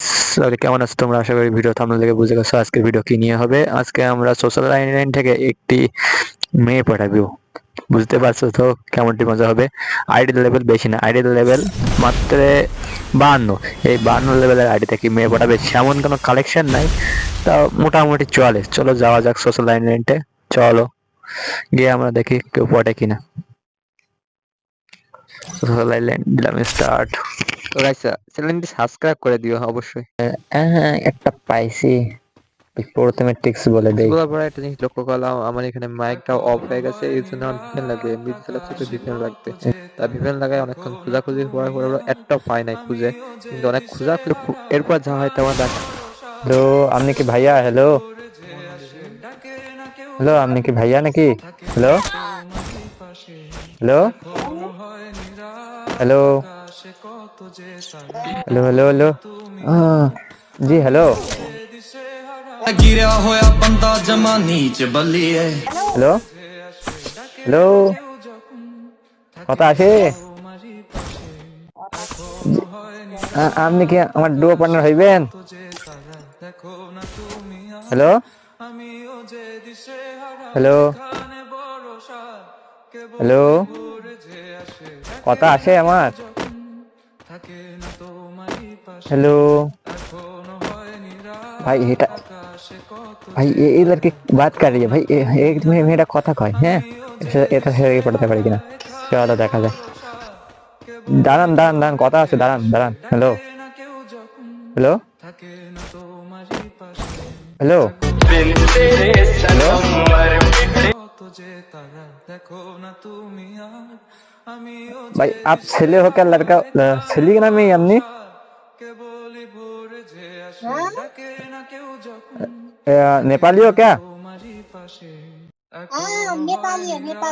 Sorry, কেমন আছো তোমরা? আশা করি ভিডিও থাম্বনেল দেখে বুঝে গেছো আজকের ভিডিও কি নিয়ে হবে। আজকে আমরা সোশ্যাল লাইন থেকে একটি মেয়ে পাঠাবো। বুঝতে পারছো তো কেমনটি মজা হবে। আইডি লেভেল বেশি না, আইডি লেভেল মাত্র 52। এই 52 লেভেলের আইডিতে কি মেয়ে পাঠাবে সেমন কোনো কালেকশন নাই, তা মোটামুটি চলে। চলো যাওয়া যাক সোশ্যাল লাইনটে। চলো গিয়ে আমরা দেখি কেউ পটে কিনা। সোশ্যাল লাইন দিলাম স্টার্ট। তো গাইস, চ্যানেলটি সাবস্ক্রাইব করে দিও অবশ্যই। হ্যাঁ, একটা পাইছি। প্রথমে টিক্স বলে দেই। বলার পরে একটা জিনিস লক্ষ্য করলাম, আমার এখানে মাইকটা অফ হয়ে গেছে, এই জন্য আমার ভিপেন লাগবে। এমবিতে চালাচ্ছি তো ভিপেন লাগবে। তা ভিপেন লাগায় অনেকক্ষণ খোঁজাখুঁজি করার পরে একটা পাই নাই খুঁজে, কিন্তু অনেক খোঁজাখুঁজি এরপর যা হয় তেমন দেখা। হ্যালো, আপনি কি ভাইয়া? হ্যালো হ্যালো, আপনি কি ভাইয়া নাকি? Hello hello hello hello hello hello. जी हेलो गिरा होया बंदा जमा नीच बल्लिए हेलो हेलो, কথা আসে? আপনি কি আমার ডুও পার্টনার হইবেন? হ্যালো হ্যালো হ্যালো, কথা আসে আমার? हेलो भाई, এটা ভাই এই লড়কি बात कर रही है भाई। एक मेरा কথা কয়। হ্যাঁ, এটা সেরে পড়তে পারি কিনা চলো দেখা যাক। দাঁড়ান দাঁড়ান দাঁড়ান, কথা আছে, দাঁড়ান দাঁড়ান। হ্যালো হ্যালো हेलो हेलो भाई, आप छेले हो क्या? लड़का छेली के नाम है हमने नेपाली हो क्या? हाँ, नेपाली है नेपाली।